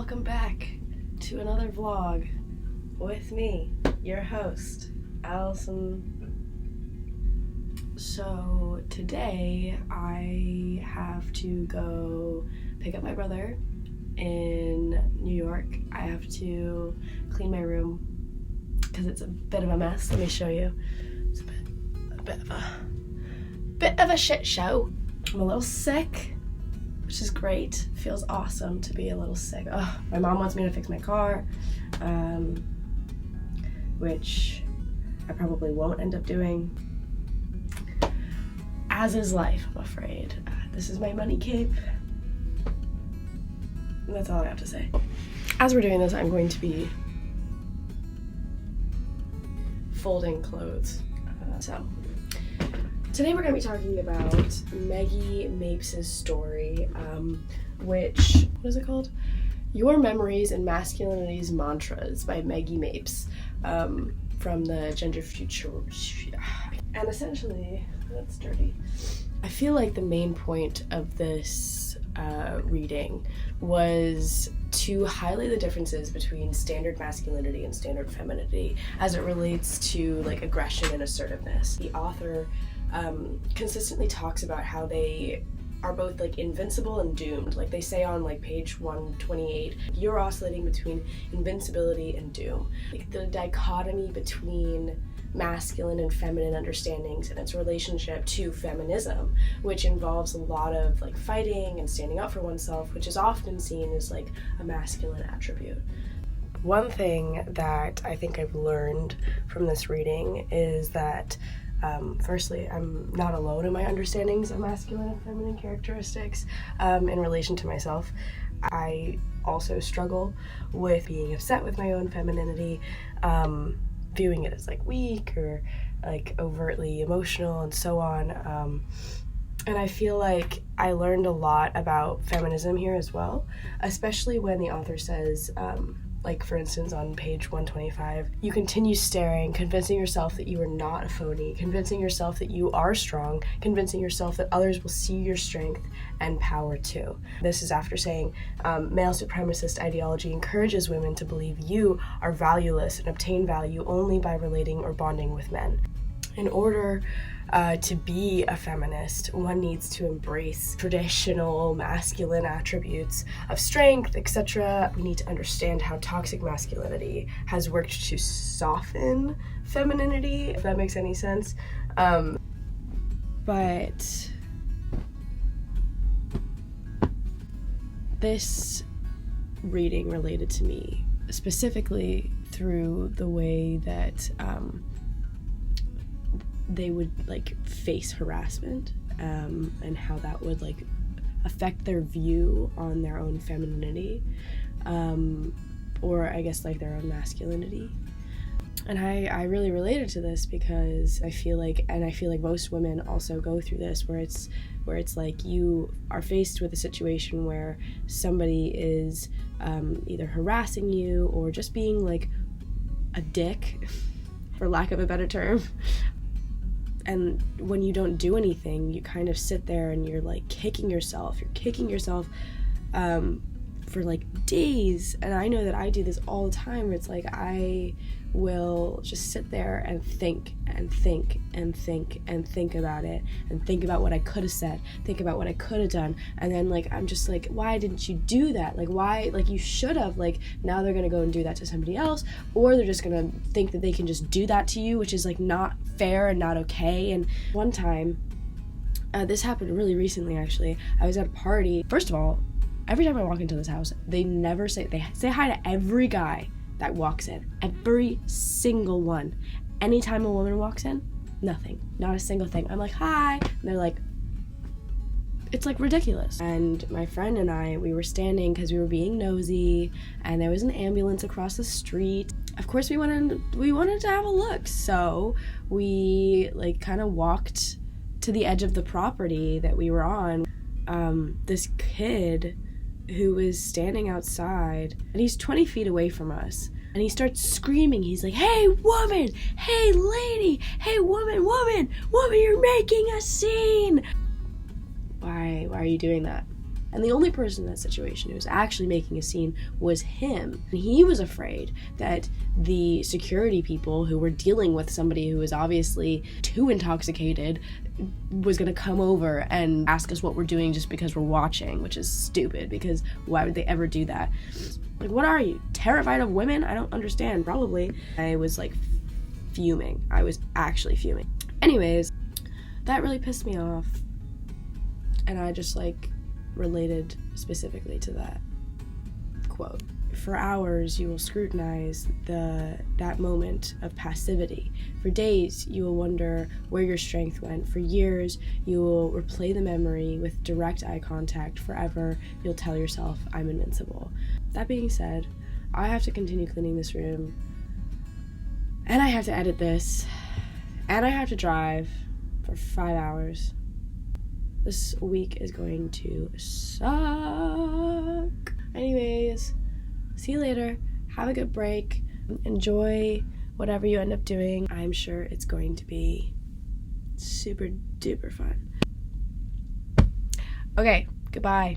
welcome back to another vlog with me, your host, Allison. So today I have to go pick up my brother in New York. I have to clean my room because it's a bit of a mess. Let me show you. It's a bit of a shit show. I'm a little sick, which is great. Feels awesome to be a little sick. Oh, my mom wants me to fix my car, which I probably won't end up doing. As is life, I'm afraid. This is my money cape. And that's all I have to say. As we're doing this, I'm going to be folding clothes. So today we're going to be talking about Maggie Mapes' story, which, what is it called? Your Memories and Masculinity's Mantras by Maggie Mapes, from the Gender Future. And essentially, that's dirty. I feel like the main point of this reading was to highlight the differences between standard masculinity and standard femininity as it relates to like aggression and assertiveness. The author consistently talks about how they are both like invincible and doomed. Like they say on like page 128, you're oscillating between invincibility and doom. Like the dichotomy between masculine and feminine understandings and its relationship to feminism, which involves a lot of like fighting and standing up for oneself, which is often seen as like a masculine attribute. One thing that I think I've learned from this reading is that firstly, I'm not alone in my understandings of masculine and feminine characteristics in relation to myself. I also struggle with being upset with my own femininity, viewing it as like weak or like overtly emotional and so on. And I feel like I learned a lot about feminism here as well, especially when the author says, like for instance on page 125, you continue staring, convincing yourself that you are not a phony, convincing yourself that you are strong, convincing yourself that others will see your strength and power too. This is after saying, male supremacist ideology encourages women to believe you are valueless and obtain value only by relating or bonding with men. In order to be a feminist, one needs to embrace traditional masculine attributes of strength, etc. We need to understand how toxic masculinity has worked to soften femininity, if that makes any sense. But this reading related to me specifically through the way that they would like face harassment, and how that would like affect their view on their own femininity, or I guess like their own masculinity. And I really related to this because I feel like most women also go through this, where it's like you are faced with a situation where somebody is either harassing you or just being like a dick, for lack of a better term. And when you don't do anything, you kind of sit there and you're like kicking yourself. You're kicking yourself for like days. And I know that I do this all the time, where it's like I will just sit there and think and think and think and think about it and think about what I could have said, think about what I could have done. And then like I'm just like, why didn't you do that? Like why, like you should have. Like now they're gonna go and do that to somebody else, or they're just gonna think that they can just do that to you, which is like not fair and not okay. And one time, this happened really recently actually, I was at a party. First of all, every time I walk into this house, they say hi to every guy that walks in, every single one. Anytime a woman walks in, nothing, not a single thing. I'm like, hi, and they're like, it's like ridiculous. And my friend and I, we were standing because we were being nosy, and there was an ambulance across the street. Of course we wanted to have a look, so we like kind of walked to the edge of the property that we were on. This kid who was standing outside, and he's 20 feet away from us, and he starts screaming. He's like, hey woman, hey lady, hey woman, you're making a scene. Why are you doing that? And the only person in that situation who was actually making a scene was him. And he was afraid that the security people who were dealing with somebody who was obviously too intoxicated was going to come over and ask us what we're doing just because we're watching, which is stupid, because why would they ever do that? Like, what are you, terrified of women? I don't understand. Probably. I was like fuming. I was actually fuming. Anyways, that really pissed me off. And I just like related specifically to that quote. For hours you will scrutinize that moment of passivity. For days you will wonder where your strength went. For years you will replay the memory with direct eye contact. Forever you'll tell yourself, I'm invincible. That being said, I have to continue cleaning this room, and I have to edit this, and I have to drive for 5 hours. This week is going to suck. Anyways, see you later. Have a good break. Enjoy whatever you end up doing. I'm sure it's going to be super duper fun. Okay, goodbye.